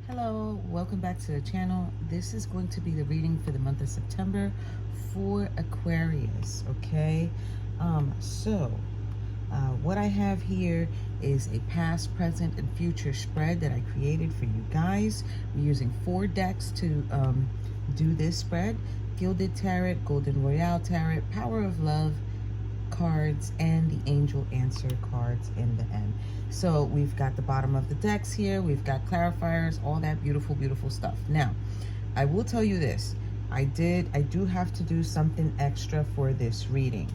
Hello, welcome back to the channel. This is going to be the reading for the month of September for Aquarius, okay? What I have here is a past, present, and future spread that I created for you guys. We're using 4 decks to do this spread. Gilded Tarot, Golden Royale Tarot, Power of Love cards, and the Angel Answer cards in the end. So we've got the bottom of the decks here. We've got clarifiers, all that beautiful stuff. Now, I will tell you this. I do have to do something extra for this reading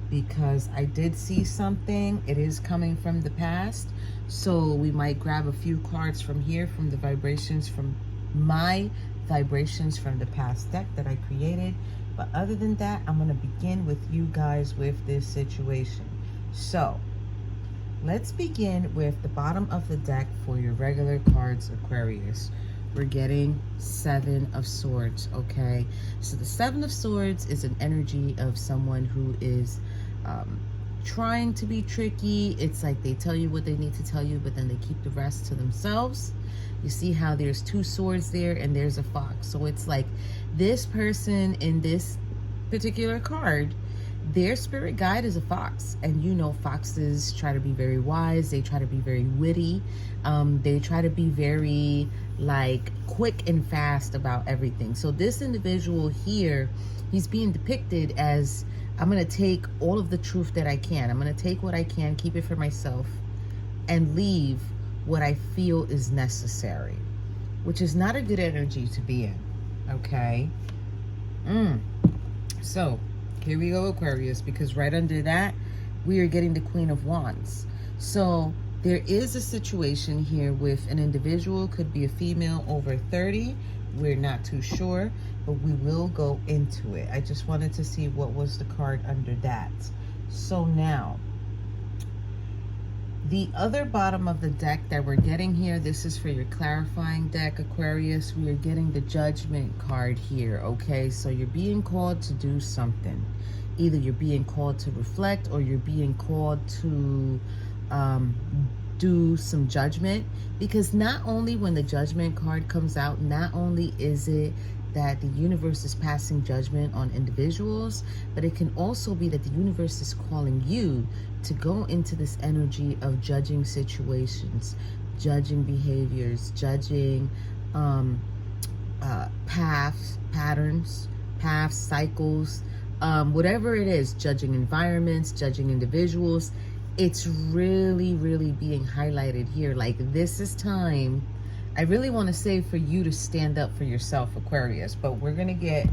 because I did see something. It is coming from the past. So we might grab a few cards from here, from the vibrations, from my vibrations from the past deck that I created. But other than that, I'm going to begin with you guys with this situation. So let's begin with the bottom of the deck for your regular cards, Aquarius. We're getting 7 of Swords, okay? So the 7 of Swords is an energy of someone who is trying to be tricky. It's like they tell you what they need to tell you, but then they keep the rest to themselves. You see how there's 2 swords there and there's a fox. So it's like this person in this particular card, their spirit guide is a fox. And you know, foxes try to be very wise. They try to be very witty. They try to be very like quick and fast about everything. So this individual here, he's being depicted as, I'm going to take all of the truth that I can. I'm going to take what I can, keep it for myself, and leave what I feel is necessary, which is not a good energy to be in, okay? So here we go, Aquarius, because right under that, we are getting the Queen of Wands. So there is a situation here with an individual, could be a female over 30. We're not too sure, but we will go into it. I just wanted to see what was the card under that. So now, the other bottom of the deck that we're getting here, this is for your clarifying deck, Aquarius. We are getting the Judgment card here, okay? So you're being called to do something. Either you're being called to reflect or you're being called to do some judgment. Because not only when the Judgment card comes out, not only is it that the universe is passing judgment on individuals, but it can also be that the universe is calling you to go into this energy of judging situations, judging behaviors, judging paths, patterns, paths, cycles, whatever it is, judging environments, judging individuals. It's really being highlighted here. Like, this is time. I really want to say for you to stand up for yourself, Aquarius, but we're going to get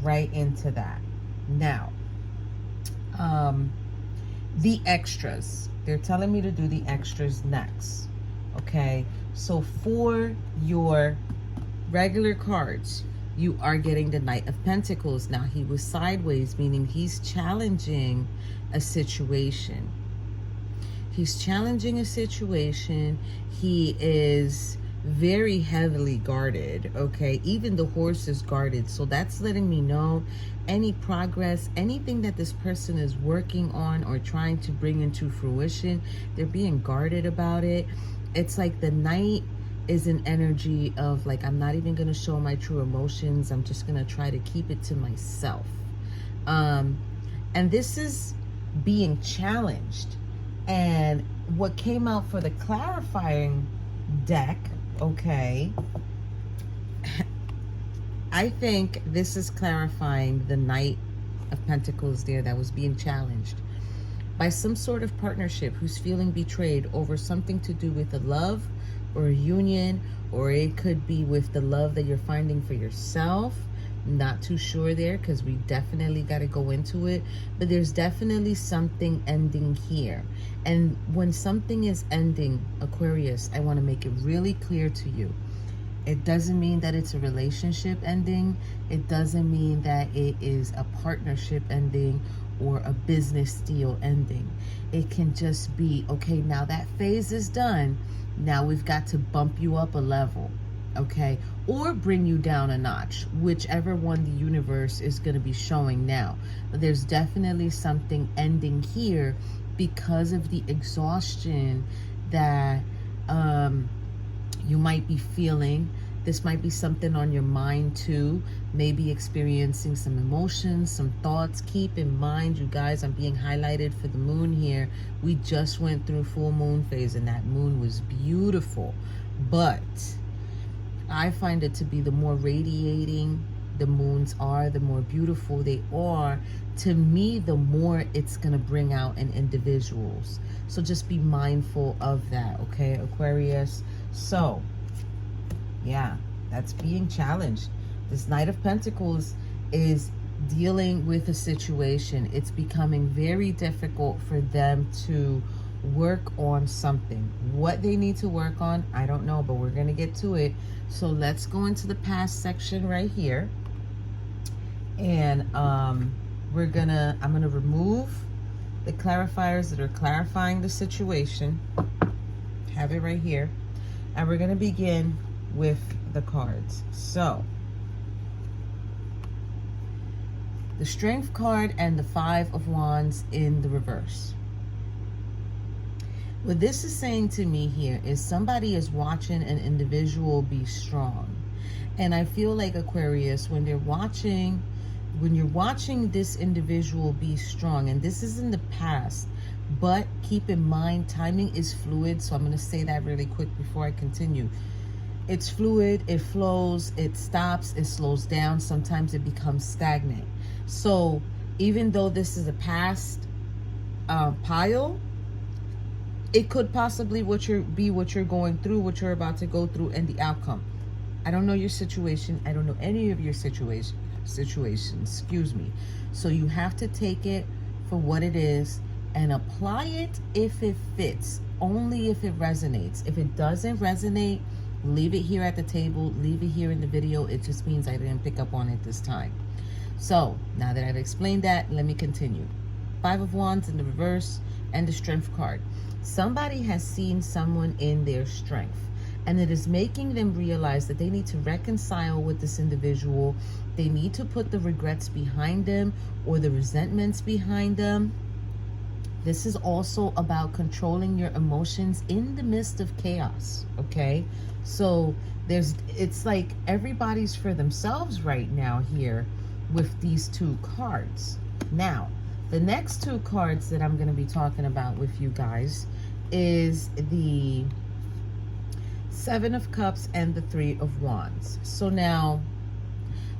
right into that. Now, the extras. They're telling me to do the extras next. Okay, so for your regular cards, you are getting the Knight of Pentacles. Now, he was sideways, meaning he's challenging a situation. He's challenging a situation. He is very heavily guarded, okay? Even the horse is guarded. So that's letting me know any progress, anything that this person is working on or trying to bring into fruition, they're being guarded about it. It's like the Knight is an energy of like, I'm not even going to show my true emotions. I'm just going to try to keep it to myself. And this is being challenged. And what came out for the clarifying deck, okay, I think this is clarifying the Knight of Pentacles there that was being challenged by some sort of partnership who's feeling betrayed over something to do with a love or a union, or it could be with the love that you're finding for yourself. Not too sure there, because we definitely got to go into it, but there's definitely something ending here. And when something is ending, Aquarius, I want to make it really clear to you. It doesn't mean that it's a relationship ending. It doesn't mean that it is a partnership ending or a business deal ending. It can just be, okay, now that phase is done. Now we've got to bump you up a level. Okay, or bring you down a notch, whichever one the universe is going to be showing now. But there's definitely something ending here because of the exhaustion that You might be feeling, this might be something on your mind too, maybe experiencing some emotions, some thoughts. Keep in mind, you guys, I'm being highlighted for the moon here. We just went through full moon phase and that moon was beautiful. But I find it to be the more radiating the moons are, the more beautiful they are, to me, the more it's going to bring out in individuals. So just be mindful of that, okay, Aquarius? So, yeah, that's being challenged. This Knight of Pentacles is dealing with a situation. It's becoming very difficult for them to work on something. What they need to work on, I don't know, but we're going to get to it. So let's go into the past section right here. And I'm gonna remove the clarifiers that are clarifying the situation. Have it right here. And we're gonna begin with the cards. So the Strength card and the Five of Wands in the reverse. What this is saying to me here is somebody is watching an individual be strong. And I feel like, Aquarius, when you're watching this individual be strong, and this is in the past, but keep in mind, timing is fluid. So I'm going to say that really quick before I continue. It's fluid, it flows, it stops, it slows down. Sometimes it becomes stagnant. So even though this is a past pile, it could possibly be what you're going through, what you're about to go through, and the outcome. I don't know your situation. I don't know any of your situations, excuse me. So you have to take it for what it is and apply it if it fits, only if it resonates. If it doesn't resonate, leave it here at the table, leave it here in the video. It just means I didn't pick up on it this time. So now that I've explained that, let me continue. Five of Wands in the reverse and the Strength card. Somebody has seen someone in their strength, and it is making them realize that they need to reconcile with this individual. They need to put the regrets behind them or the resentments behind them. This is also about controlling your emotions in the midst of chaos, okay? So it's like everybody's for themselves right now here with these two cards. Now, the next two cards that I'm going to be talking about with you guys is the Seven of Cups and the Three of Wands. So now,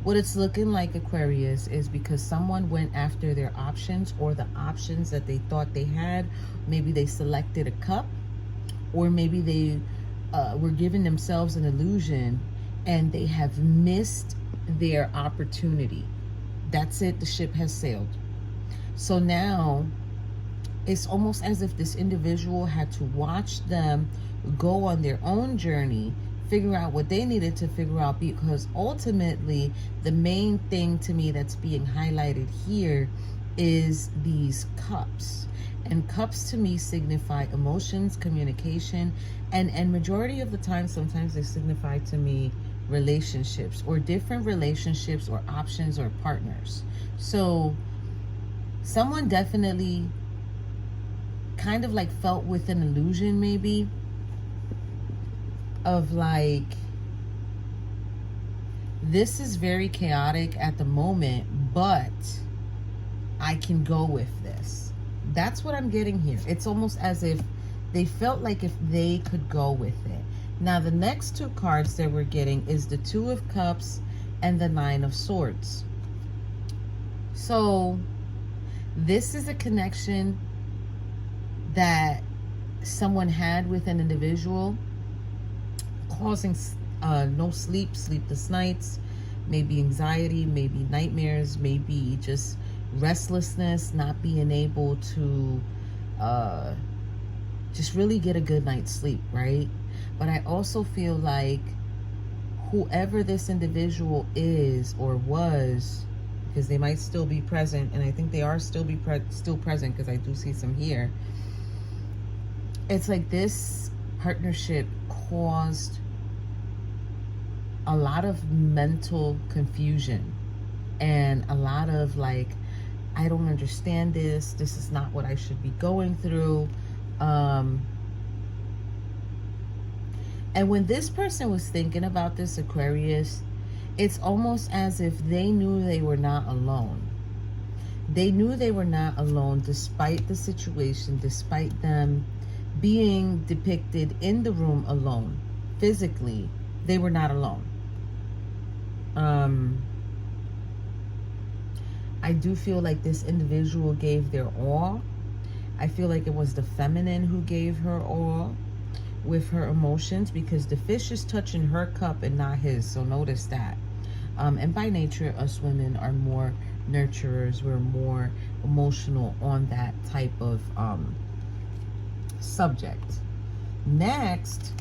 what it's looking like, Aquarius, is because someone went after their options or the options that they thought they had. Maybe they selected a cup, or maybe they were giving themselves an illusion and they have missed their opportunity. That's it. The ship has sailed. So now it's almost as if this individual had to watch them go on their own journey, figure out what they needed to figure out, because ultimately the main thing to me that's being highlighted here is these cups. And cups to me signify emotions, communication, and majority of the time, sometimes they signify to me relationships or different relationships or options or partners. So someone definitely kind of like felt with an illusion maybe of like, this is very chaotic at the moment, but I can go with this. That's what I'm getting here. It's almost as if they felt like if they could go with it. Now, the next two cards that we're getting is the Two of Cups and the Nine of Swords. So this is a connection that someone had with an individual, causing no sleep, sleepless nights, maybe anxiety, maybe nightmares, maybe just restlessness, not being able to just really get a good night's sleep, right? But I also feel like whoever this individual is or was, because they might still be present, and I think they are still present because I do see some here. It's like this partnership caused a lot of mental confusion and a lot of like, I don't understand this. This is not what I should be going through. And when this person was thinking about this, Aquarius, it's almost as if they knew they were not alone. They knew they were not alone despite the situation, despite them being depicted in the room alone. Physically, they were not alone. I do feel like this individual gave their all. I feel like it was the feminine who gave her all with her emotions, because the fish is touching her cup and not his. So notice that. And by nature, us women are more nurturers. We're more emotional on that type of subject. Next,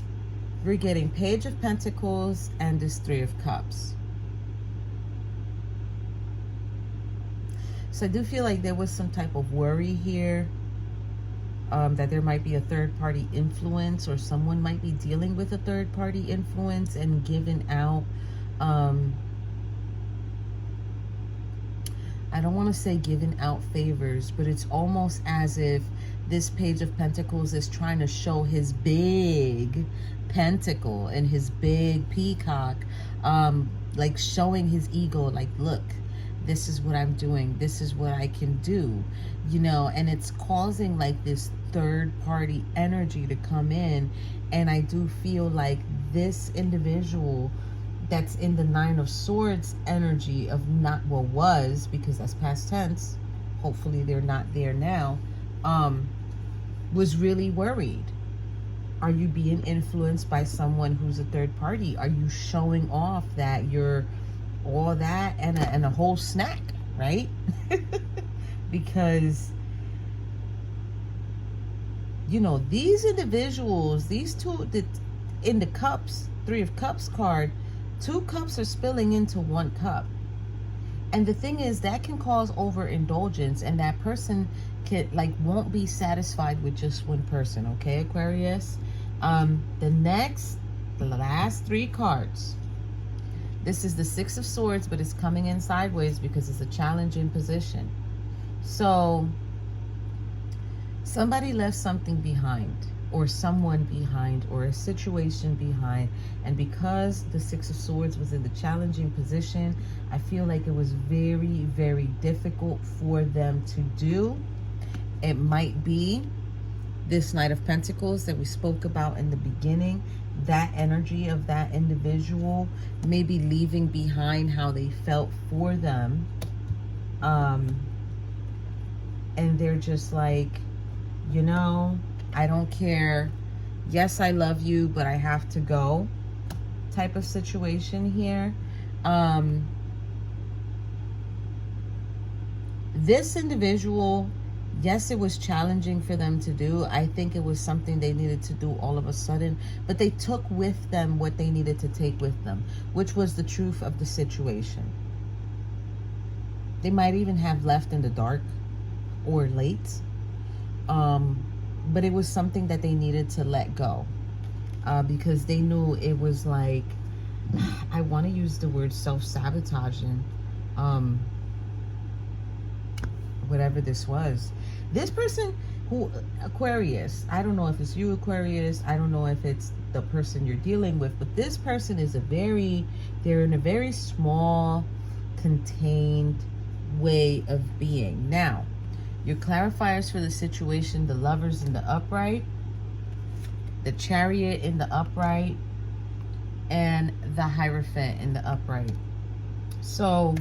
we're getting Page of Pentacles and this Three of Cups. So I do feel like there was some type of worry here, that there might be a third-party influence, or someone might be dealing with a third-party influence and giving out, I don't want to say giving out favors, but it's almost as if this Page of Pentacles is trying to show his big pentacle and his big peacock, like showing his ego, like, look, this is what I'm doing, this is what I can do, you know. And it's causing like this third party energy to come in. And I do feel like this individual that's in the Nine of Swords energy of not, well, was, because that's past tense, hopefully they're not there now, was really worried. Are you being influenced by someone who's a third party? Are you showing off that you're all that and a whole snack, right? Because, you know, these individuals, these two, in the cups, Three of Cups card, 2 cups are spilling into 1 cup. And the thing is, that can cause overindulgence, and that person can, like, won't be satisfied with just one person, okay, Aquarius? The last 3 cards. This is the Six of Swords, but it's coming in sideways because it's a challenging position. So somebody left something behind, or someone behind, or a situation behind. And because the Six of Swords was in the challenging position, I feel like it was very, very difficult for them to do. It might be this Knight of Pentacles that we spoke about in the beginning, that energy of that individual maybe leaving behind how they felt for them, and they're just like, you know, I don't care, yes, I love you, but I have to go type of situation here. This individual, yes, it was challenging for them to do. I think it was something they needed to do all of a sudden, but they took with them what they needed to take with them, which was the truth of the situation. They might even have left in the dark or late, but it was something that they needed to let go, because they knew it was like, I want to use the word self-sabotaging, whatever this was. This person who, Aquarius, I don't know if it's you, Aquarius, I don't know if it's the person you're dealing with, but this person is they're in a very small, contained way of being. Now, your clarifiers for the situation: the Lovers in the upright, the Chariot in the upright, and the Hierophant in the upright. So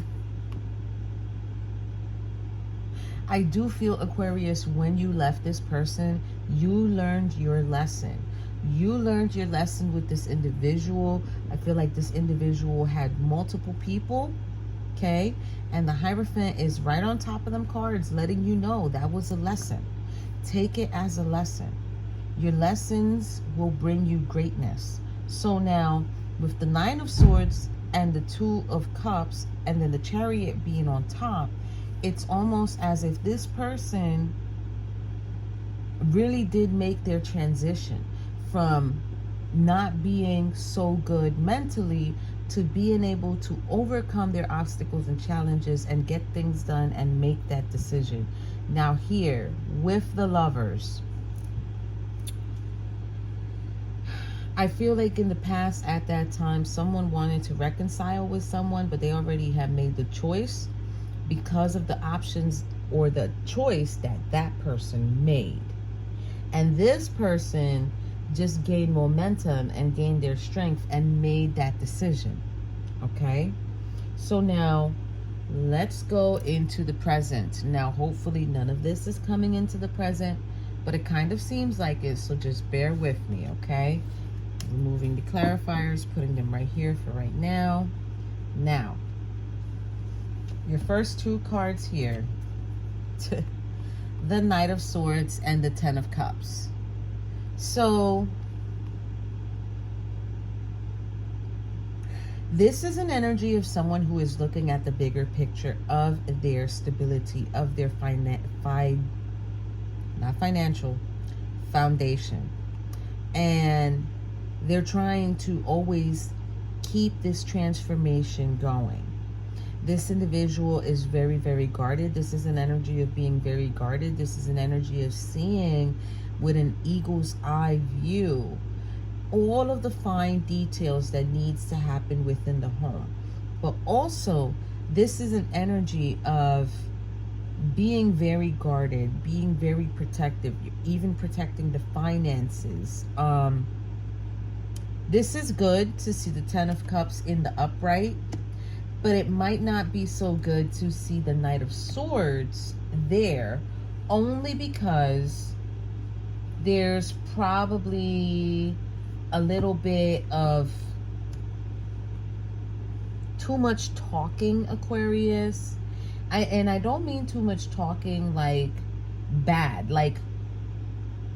I do feel, Aquarius, when you left this person, you learned your lesson. You learned your lesson with this individual. I feel like this individual had multiple people, okay? And the Hierophant is right on top of them cards, letting you know that was a lesson. Take it as a lesson. Your lessons will bring you greatness. So now, with the Nine of Swords and the Two of Cups, and then the Chariot being on top, it's almost as if this person really did make their transition from not being so good mentally to being able to overcome their obstacles and challenges and get things done and make that decision. Now here, with the Lovers, I feel like in the past, at that time, someone wanted to reconcile with someone, but they already have made the choice because of the options or the choice that that person made. And this person just gained momentum and gained their strength and made that decision. Okay? So now let's go into the present. Now, hopefully none of this is coming into the present, but it kind of seems like it, so just bear with me, okay? Removing the clarifiers, putting them right here for right now. Now, your first two cards here, the Knight of Swords and the Ten of Cups. So, this is an energy of someone who is looking at the bigger picture of their stability, of their not financial, foundation. And they're trying to always keep this transformation going. This individual is very, very guarded. This is an energy of being very guarded. This is an energy of seeing with an eagle's eye view all of the fine details that needs to happen within the home. But also, this is an energy of being very guarded, being very protective, even protecting the finances. This is good to see the Ten of Cups in the upright, but it might not be so good to see the Knight of Swords there, only because there's probably a little bit of too much talking, Aquarius. And I don't mean too much talking like bad, like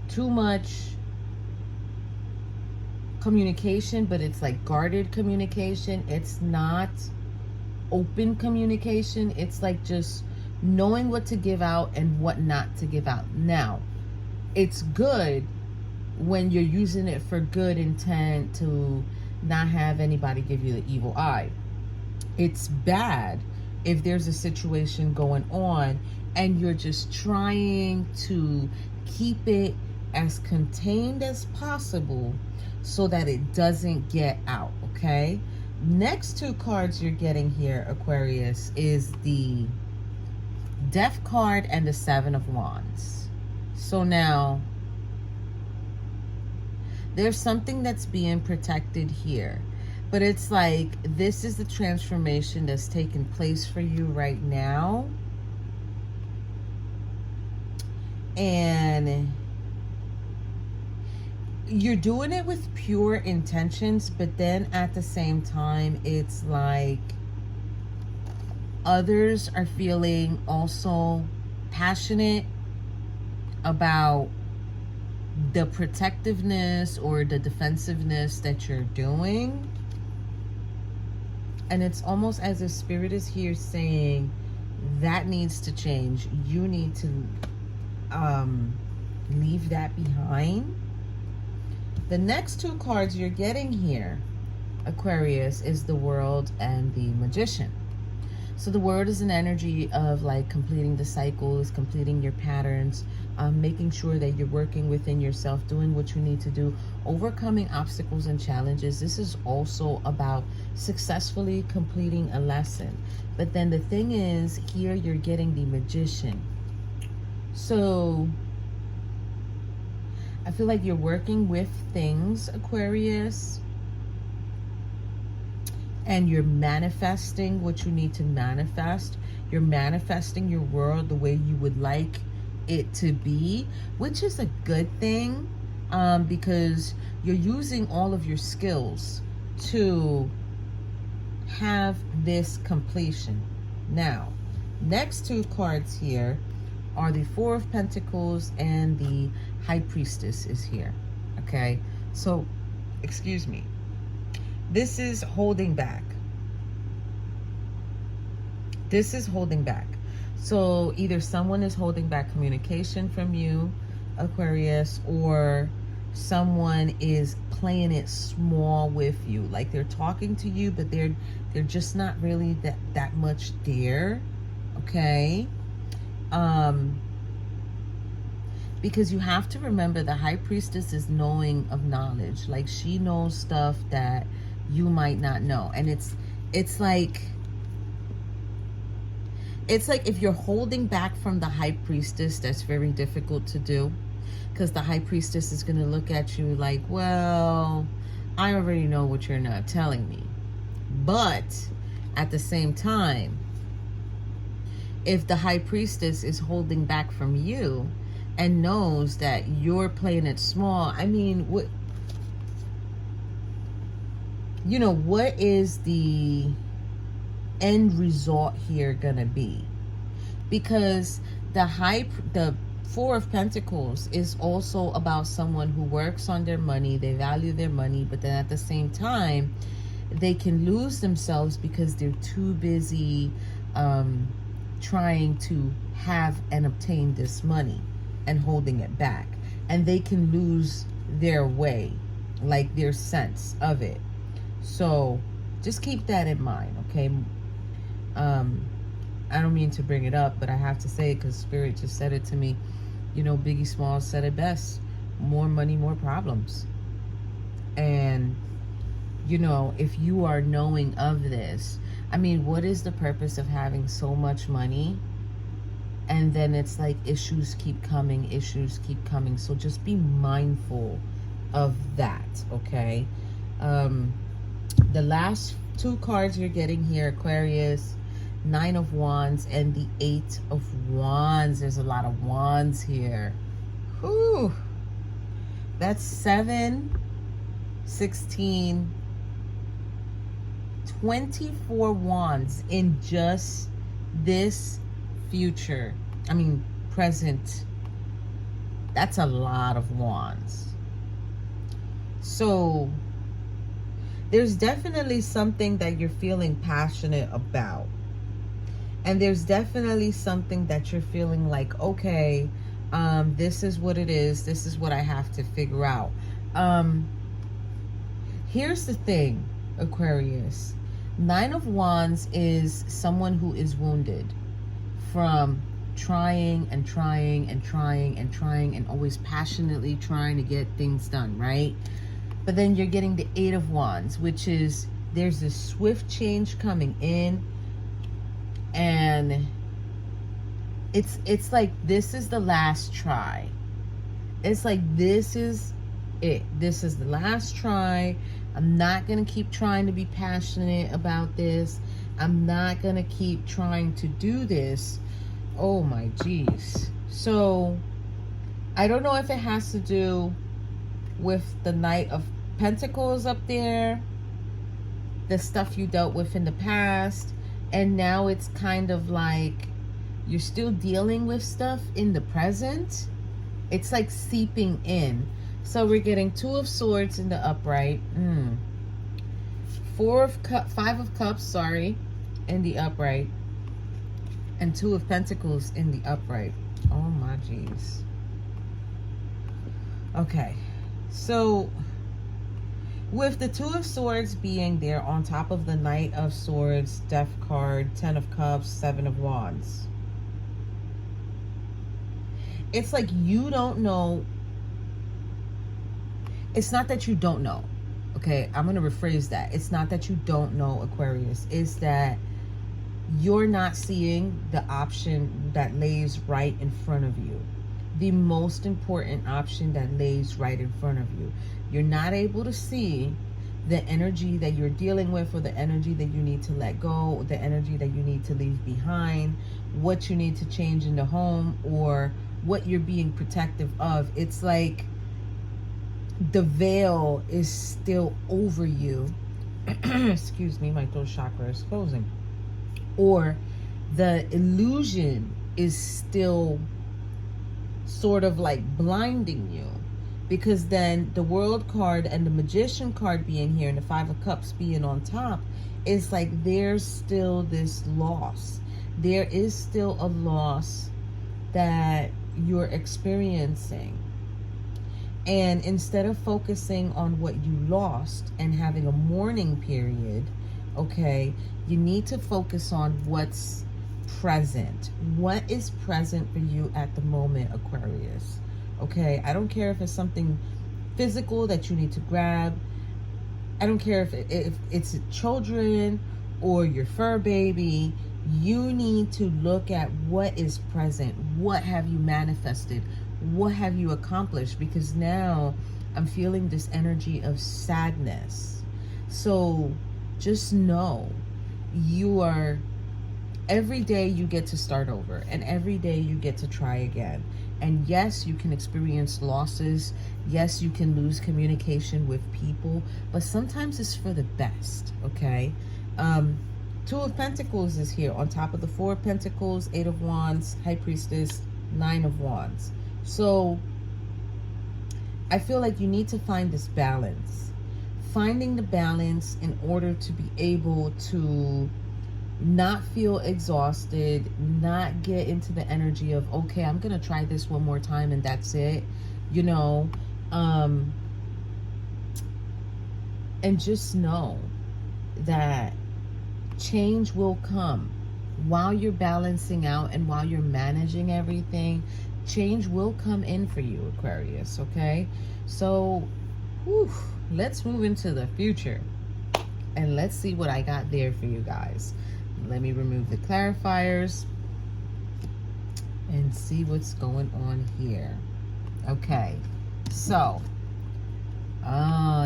too much communication, but it's like guarded communication. It's not open communication. It's like just knowing what to give out and what not to give out. Now, it's good when you're using it for good intent to not have anybody give you the evil eye. It's bad if there's a situation going on and you're just trying to keep it as contained as possible so that it doesn't get out, okay? Next two cards you're getting here, Aquarius, is the Death card and the Seven of Wands. So now, there's something that's being protected here. But it's like, this is the transformation that's taking place for you right now. And you're doing it with pure intentions, but then at the same time, it's like others are feeling also passionate about the protectiveness or the defensiveness that you're doing. And it's almost as if Spirit is here saying that needs to change. You need to leave that behind. The next two cards you're getting here, Aquarius, is the World and the Magician. So the World is an energy of like completing the cycles, completing your patterns, making sure that you're working within yourself, doing what you need to do, overcoming obstacles and challenges. This is also about successfully completing a lesson. But then the thing is, here you're getting the Magician. So I feel like you're working with things, Aquarius, and you're manifesting what you need to manifest. You're manifesting your world the way you would like it to be, which is a good thing, because you're using all of your skills to have this completion. Now, next two cards here are the Four of Pentacles and the High Priestess is here. Okay, so excuse me, this is holding back. This is holding back. So either someone is holding back communication from you, Aquarius, or someone is playing it small with you. Like they're talking to you, but they're just not really that much there. Okay. Because you have to remember the High Priestess is knowing of knowledge. Like, she knows stuff that you might not know. And it's like if you're holding back from the High Priestess, that's very difficult to do. Because the High Priestess is going to look at you like, well, I already know what you're not telling me. But at the same time, if the High Priestess is holding back from you and knows that you're playing it small, I mean, what is the end result here gonna be? Because the Four of Pentacles is also about someone who works on their money, they value their money, but then at the same time, they can lose themselves because they're too busy trying to have and obtain this money and holding it back. And they can lose their way, like their sense of it. So just keep that in mind, okay? I don't mean to bring it up, but I have to say it because Spirit just said it to me. You know, Biggie Smalls said it best. More money, more problems. And, you know, if you are knowing of this, I mean, what is the purpose of having so much money? And then it's like issues keep coming, issues keep coming. So just be mindful of that, okay? The last two cards you're getting here, Aquarius, Nine of Wands and the Eight of Wands. There's a lot of wands here. Whew. That's 7, 16, 24 wands in just this present. That's a lot of wands. So there's definitely something that you're feeling passionate about. And there's definitely something that you're feeling like, okay, this is what it is. This is what I have to figure out. Here's the thing, Aquarius. Nine of Wands is someone who is wounded from trying and trying and trying and trying and always passionately trying to get things done, right? But then you're getting the Eight of Wands, which is there's this swift change coming in. And it's like this is the last try. It's like this is it. This is the last try. I'm not going to keep trying to be passionate about this. I'm not going to keep trying to do this. Oh my geez. So I don't know if it has to do with the Knight of Pentacles up there, the stuff you dealt with in the past. And now it's kind of like you're still dealing with stuff in the present. It's like seeping in. So we're getting Two of Swords in the upright. Five of Cups, sorry, in the upright. And Two of Pentacles in the upright. Oh my geez. Okay. So with the Two of Swords being there on top of the Knight of Swords, Death card, 10 of Cups, 7 of Wands. It's like you don't know. It's not that you don't know. Okay, I'm going to rephrase that. It's not that you don't know, Aquarius. It's that you're not seeing the option that lays right in front of you. The most important option that lays right in front of you. You're not able to see the energy that you're dealing with, or the energy that you need to let go, the energy that you need to leave behind, what you need to change in the home, or what you're being protective of. It's like the veil is still over you. Excuse me, my throat chakra is closing. Or the illusion is still sort of like blinding you. Because then the World card and the Magician card being here and the Five of Cups being on top, it's like there's still this loss. There is still a loss that you're experiencing. And instead of focusing on what you lost and having a mourning period, okay, you need to focus on what's present. What is present for you at the moment, Aquarius? okay? I don't care if it's something physical that you need to grab. I don't care if it's children or your fur baby. You need to look at what is present. What have you manifested? What have you accomplished? Because now I'm feeling this energy of sadness. So just know you are, every day you get to start over, and every day you get to try again. And yes, you can experience losses. Yes, you can lose communication with people, but sometimes it's for the best, okay? Two of Pentacles is here on top of the Four of Pentacles, Eight of Wands, High Priestess, Nine of Wands. So I feel like you need to find this balance. Finding the balance in order to be able to not feel exhausted, not get into the energy of, okay, I'm gonna try this one more time and that's it, you know. And just know that change will come while you're balancing out and while you're managing everything. Change will come in for you, Aquarius, okay? So let's move into the future and let's see what I got there for you guys. Let me remove the clarifiers and see what's going on here. Okay, so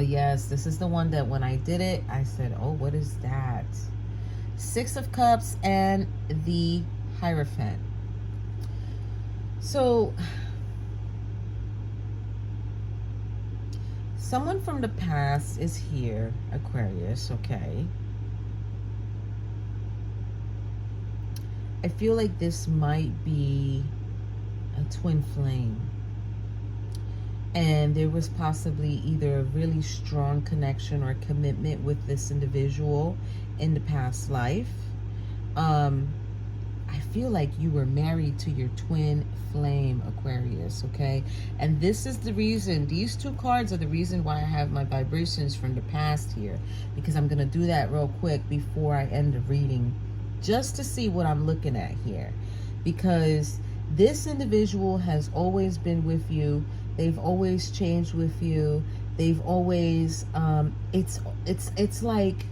yes, this is the one that when I did it, I said, oh, what is that? Six of Cups and the Hierophant. So someone from the past is here, Aquarius, okay? I feel like this might be a twin flame. And there was possibly either a really strong connection or commitment with this individual in the past life. I feel like you were married to your twin flame, Aquarius, okay? And this is the reason, these two cards are the reason why I have my vibrations from the past here. Because I'm going to do that real quick before I end the reading, just to see what I'm looking at here. Because this individual has always been with you. They've always changed with you. They've always, it's like,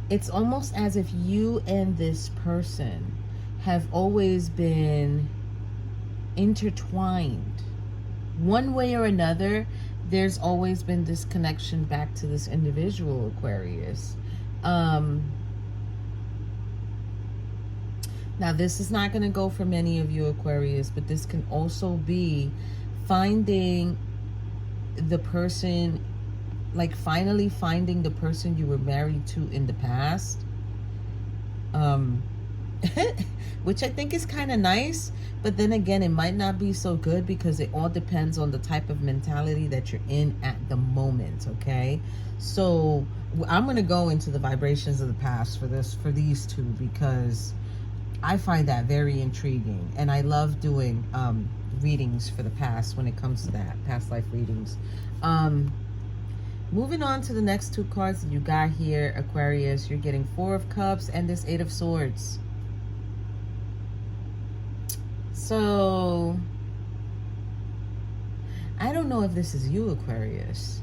it's almost as if you and this person have always been intertwined. One way or another, there's always been this connection back to this individual, Aquarius. Now, this is not going to go for many of you, Aquarius, but this can also be finding the person, like finally finding the person you were married to in the past. Which I think is kind of nice, but then again, it might not be so good because it all depends on the type of mentality that you're in at the moment, okay? So I'm going to go into the vibrations of the past for these two, because I find that very intriguing, and I love doing readings for the past when it comes to that, past life readings. Moving on to the next two cards that you got here, Aquarius, you're getting Four of Cups and this Eight of Swords. So I don't know if this is you, Aquarius,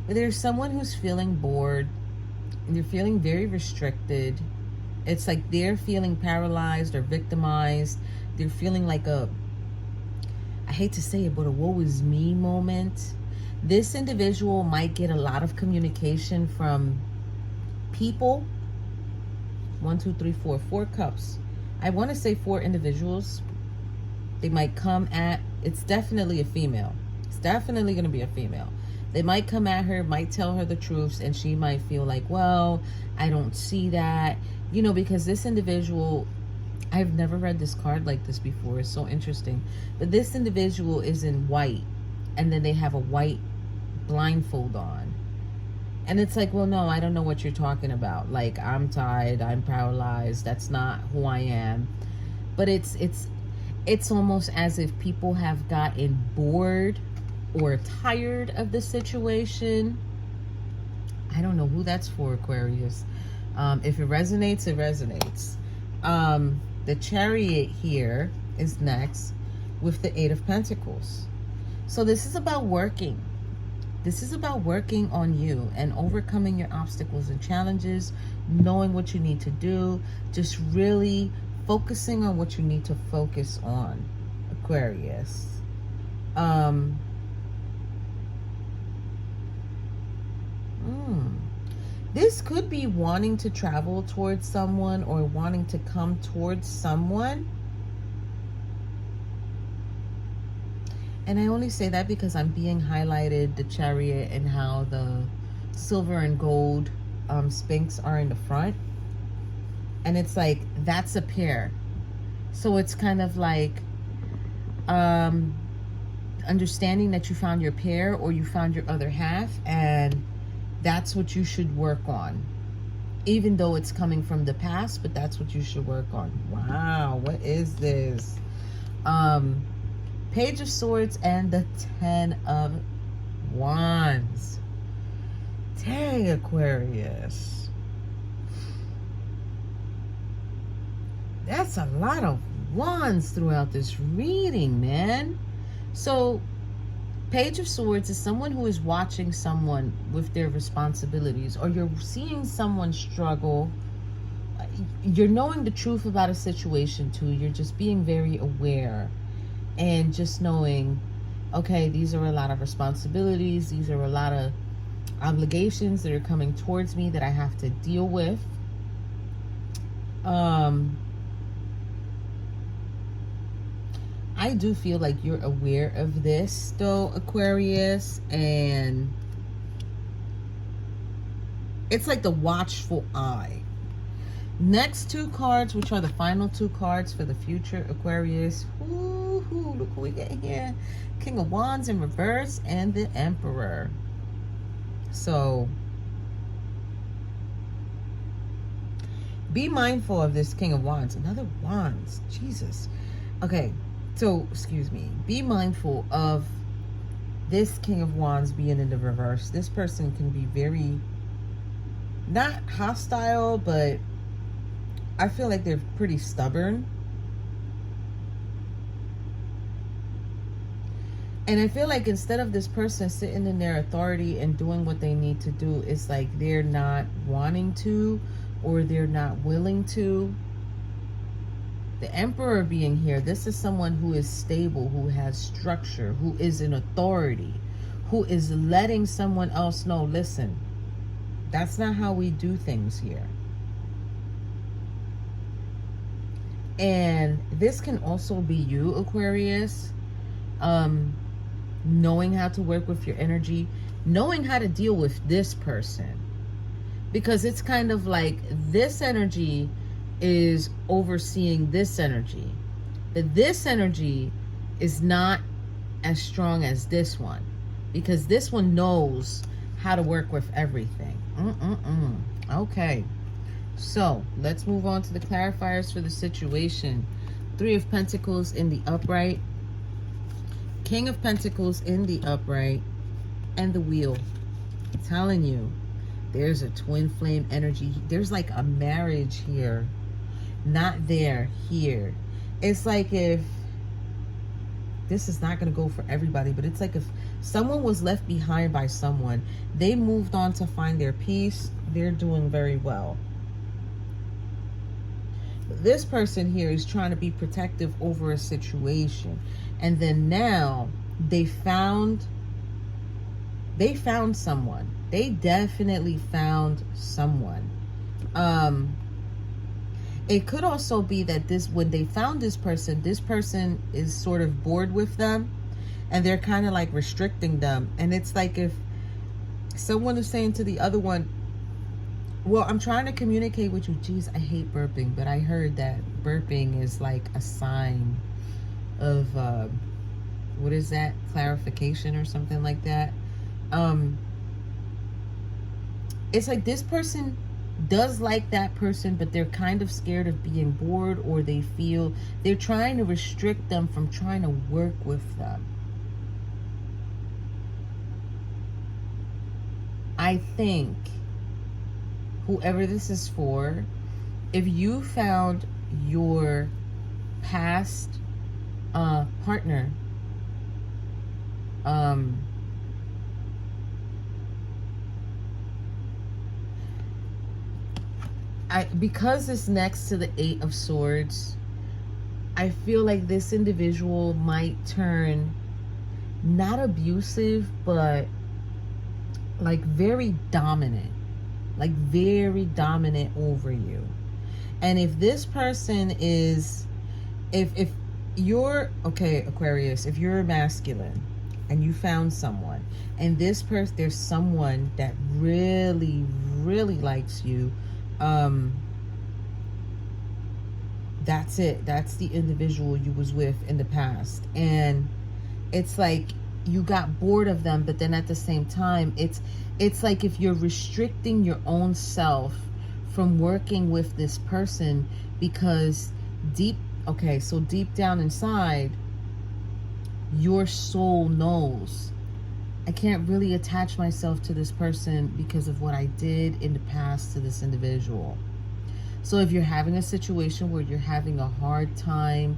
but there's someone who's feeling bored and they're feeling very restricted. It's like they're feeling paralyzed or victimized. They're feeling like I hate to say it, but a woe is me moment. This individual might get a lot of communication from people. 1, 2, 3, 4. 4 cups. I want to say 4 individuals. They might come at, it's definitely a female. It's definitely going to be a female. They might come at her, might tell her the truths, and she might feel like, well, I don't see that. You know, because this individual, I've never read this card like this before. It's so interesting. But this individual is in white, and then they have a white blindfold on. And it's like, well, no, I don't know what you're talking about. Like, I'm tired, I'm paralyzed. That's not who I am. But it's almost as if people have gotten bored or tired of the situation. I don't know who that's for, Aquarius. If it resonates, it resonates. The Chariot here is next. with the Eight of Pentacles. So this is about working. This is about working on you and overcoming your obstacles and challenges, knowing what you need to do, just really focusing on what you need to focus on, Aquarius. This could be wanting to travel towards someone or wanting to come towards someone. And I only say that because I'm being highlighted the Chariot and how the silver and gold Sphinx are in the front. And it's like, that's a pair. So it's kind of like understanding that you found your pair or you found your other half, and that's what you should work on. Even though it's coming from the past, but that's what you should work on. Wow, what is this? Page of Swords and the Ten of Wands. Dang, Aquarius. That's a lot of wands throughout this reading, man. So, Page of Swords is someone who is watching someone with their responsibilities, or you're seeing someone struggle. You're knowing the truth about a situation too. You're just being very aware and just knowing, okay, these are a lot of responsibilities. These are a lot of obligations that are coming towards me that I have to deal with. I do feel like you're aware of this though, Aquarius, and it's like the watchful eye. Next two cards, which are the final two cards for the future, Aquarius. Ooh, look who we get here. King of Wands in reverse and the Emperor. So be mindful of this King of Wands. Another Wands. Jesus. Okay. So, excuse me, be mindful of this King of Wands being in the reverse. This person can be very, not hostile, but I feel like they're pretty stubborn. And I feel like instead of this person sitting in their authority and doing what they need to do, it's like they're not wanting to, or they're not willing to. The Emperor being here, this is someone who is stable, who has structure, who is an authority, who is letting someone else know, listen, that's not how we do things here. And this can also be you, Aquarius, knowing how to work with your energy, knowing how to deal with this person. Because it's kind of like this energy is overseeing this energy, but this energy is not as strong as this one, because this one knows how to work with everything. Okay, so let's move on to the clarifiers for the situation. Three of Pentacles in the upright, King of Pentacles in the upright, and the Wheel. I'm telling you, there's a twin flame energy. There's like a marriage here. Not there, here. It's like, if this is not going to go for everybody, but it's like if someone was left behind by someone, they moved on to find their peace, they're doing very well. But this person here is trying to be protective over a situation, and then now they found someone. They definitely found someone. It could also be that when they found this person is sort of bored with them, and they're kind of like restricting them. And it's like if someone is saying to the other one, well, I'm trying to communicate with you. Geez, I hate burping, but I heard that burping is like a sign of, what is that? Clarification or something like that. It's like this person does like that person, but they're kind of scared of being bored, or they feel they're trying to restrict them from trying to work with them. I think whoever this is for, if you found your past partner. Because it's next to the Eight of Swords, I feel like this individual might turn not abusive, but like very dominant, over you. And if this person is, if you're, okay, Aquarius, if you're masculine and you found someone, and this person, there's someone that really, really likes you, that's it. That's the individual you was with in the past. And it's like you got bored of them, but then at the same time, it's like if you're restricting your own self from working with this person, because deep down inside, your soul knows, I can't really attach myself to this person because of what I did in the past to this individual. So if you're having a situation where you're having a hard time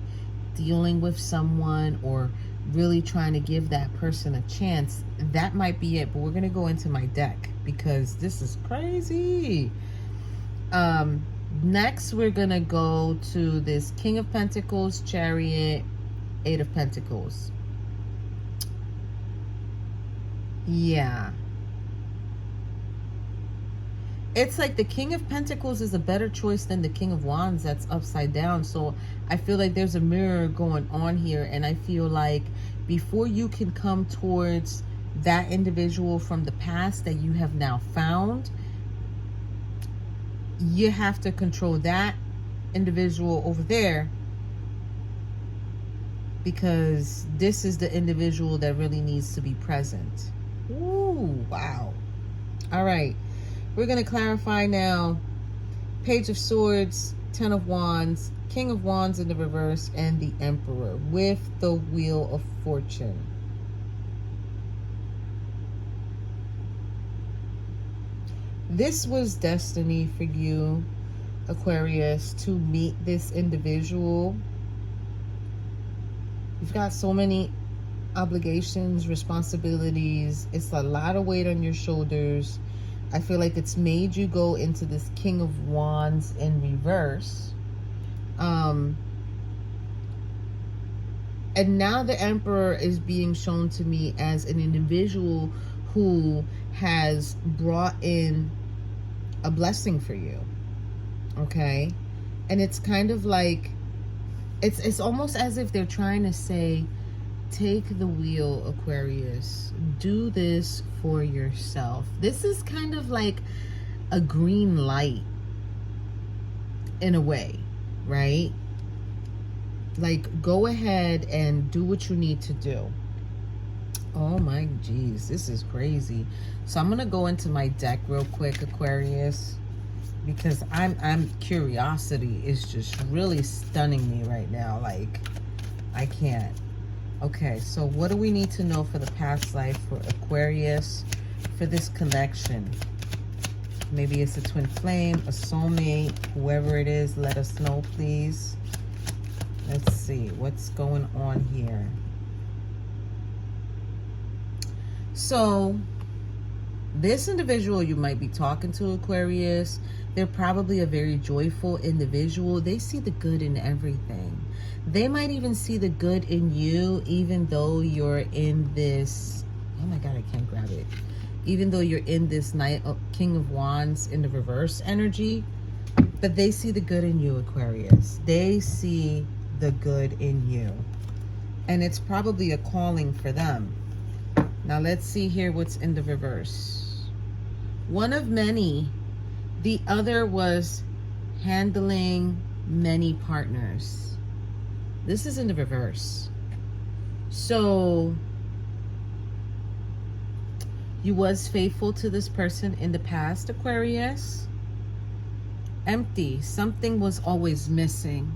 dealing with someone or really trying to give that person a chance, that might be it. But we're going to go into my deck because this is crazy. Next, we're going to go to this King of Pentacles, Chariot, Eight of Pentacles. Yeah. It's like the King of Pentacles is a better choice than the King of Wands that's upside down. So I feel like there's a mirror going on here. And I feel like before you can come towards that individual from the past that you have now found, you have to control that individual over there, because this is the individual that really needs to be present. Ooh, wow. All right. We're going to clarify now. Page of Swords, Ten of Wands, King of Wands in the reverse, and the Emperor with the Wheel of Fortune. This was destiny for you, Aquarius, to meet this individual. You've got so many obligations, responsibilities. It's a lot of weight on your shoulders. I feel like it's made you go into this King of Wands in reverse. And now the Emperor is being shown to me as an individual who has brought in a blessing for you. Okay? And it's kind of like, it's almost as if they're trying to say, take the wheel, Aquarius. Do this for yourself. This is kind of like a green light in a way, right? Like, go ahead and do what you need to do. Oh my geez, this is crazy. So I'm gonna go into my deck real quick, Aquarius, because I'm curiosity is just really stunning me right now. Like, I can't. Okay, so what do we need to know for the past life for Aquarius for this connection? Maybe it's a twin flame, a soulmate, whoever it is, let us know, please. Let's see what's going on here. So this individual you might be talking to, Aquarius, they're probably a very joyful individual. They see the good in everything. They might even see the good in you, even though you're in this, oh my God, I can't grab it. Even though you're in this King of Wands in the reverse energy, but they see the good in you, Aquarius. They see the good in you. And it's probably a calling for them. Now let's see here what's in the reverse. One of many. The other was handling many partners. This is in the reverse. So you was faithful to this person in the past, Aquarius. Empty. Something was always missing.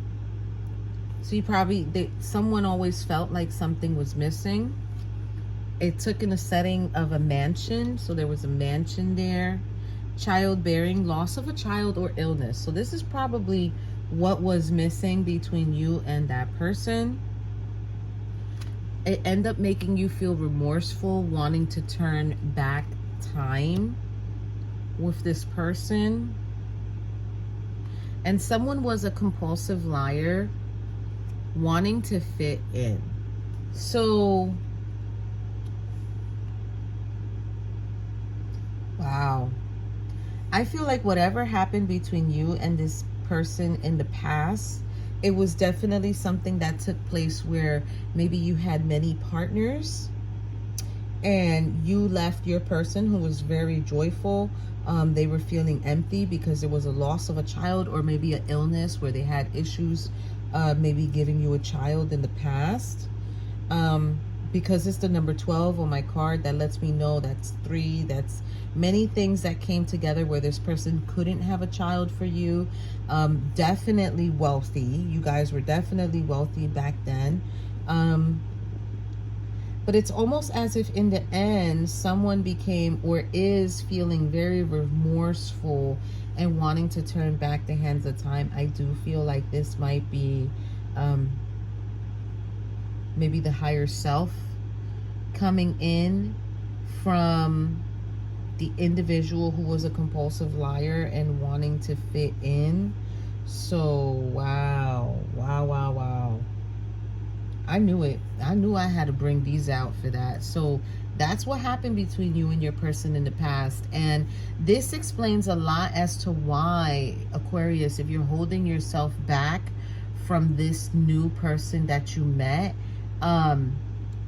So you probably, someone always felt like something was missing. It took in a setting of a mansion. So there was a mansion there. Childbearing, loss of a child, or illness. So this is probably what was missing between you and that person. it end up making you feel remorseful, wanting to turn back time with this person. And someone was a compulsive liar, wanting to fit in. So, wow. I feel like whatever happened between you and this person in the past, it was definitely something that took place where maybe you had many partners and you left your person who was very joyful. They were feeling empty because there was a loss of a child, or maybe an illness where they had issues maybe giving you a child in the past. Because it's the number 12 on my card, that lets me know that's 3. That's many things that came together where this person couldn't have a child for you. Definitely wealthy. You guys were definitely wealthy back then. But it's almost as if in the end, someone became or is feeling very remorseful and wanting to turn back the hands of time. I do feel like this might be maybe the higher self coming in from the individual who was a compulsive liar and wanting to fit in. So, wow. I knew it. I knew I had to bring these out for that. So that's what happened between you and your person in the past. And this explains a lot as to why, Aquarius, if you're holding yourself back from this new person that you met,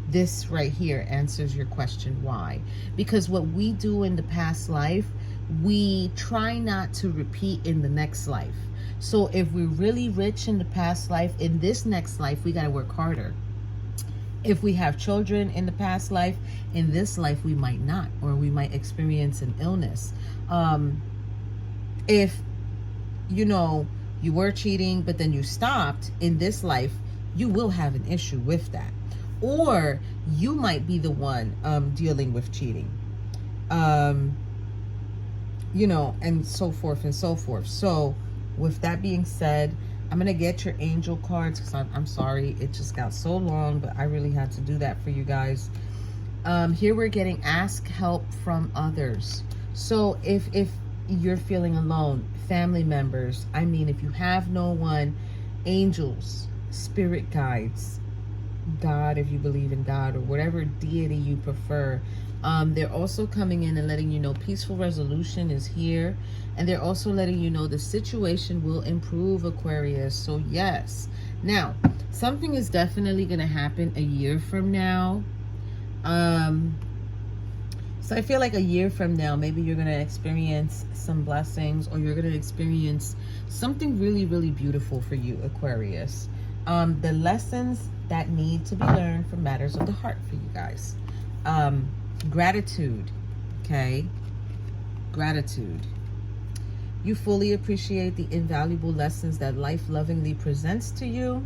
this right here answers your question why. Because what we do in the past life, we try not to repeat in the next life. So if we're really rich in the past life, in this next life, we got to work harder. If we have children in the past life, in this life, we might not, or we might experience an illness. If, you know, you were cheating, but then you stopped in this life, you will have an issue with that. Or you might be the one dealing with cheating. You know, and so forth and so forth. So with that being said, I'm going to get your angel cards because I'm sorry. It just got so long, but I really had to do that for you guys. Here we're getting ask help from others. So if you're feeling alone, family members, I mean, if you have no one, angels, spirit guides, God, if you believe in God, or whatever deity you prefer, they're also coming in and letting you know peaceful resolution is here. And they're also letting you know the situation will improve, Aquarius. So yes. Now, something is definitely going to happen a year from now. So I feel like a year from now, maybe you're going to experience some blessings, or you're going to experience something really, really beautiful for you, Aquarius. The lessons that need to be learned from matters of the heart for you guys. Gratitude, okay? Gratitude. You fully appreciate the invaluable lessons that life lovingly presents to you.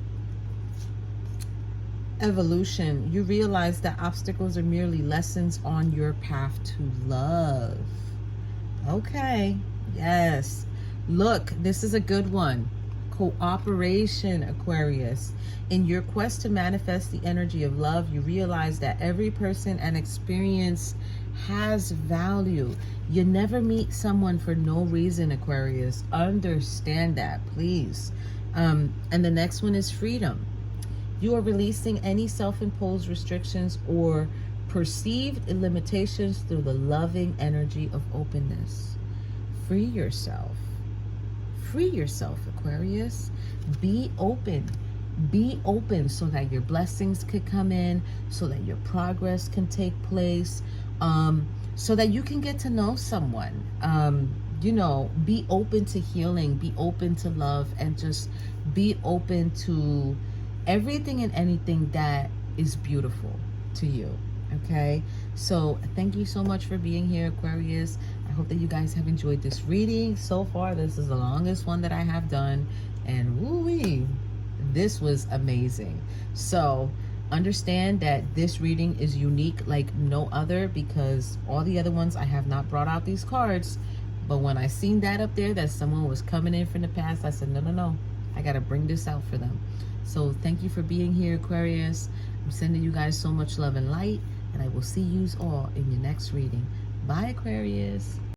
Evolution. You realize that obstacles are merely lessons on your path to love. Okay, yes. Look, this is a good one. Cooperation, Aquarius. In your quest to manifest the energy of love, you realize that every person and experience has value. You never meet someone for no reason, Aquarius. Understand that, please. And the next one is freedom. You are releasing any self-imposed restrictions or perceived limitations through the loving energy of openness. Free yourself. Free yourself, Aquarius. Be open. Be open so that your blessings could come in, so that your progress can take place, so that you can get to know someone. You know, be open to healing, be open to love, and just be open to everything and anything that is beautiful to you. Okay, so thank you so much for being here, Aquarius. I hope that you guys have enjoyed this reading. So far, this is the longest one that I have done, and woo-wee, this was amazing. So understand that this reading is unique like no other, because all the other ones I have not brought out these cards. But when I seen that up there, that someone was coming in from the past, I said, no, I gotta bring this out for them. So thank you for being here, Aquarius. I'm sending you guys so much love and light, and I will see you all in your next reading. Bye, Aquarius.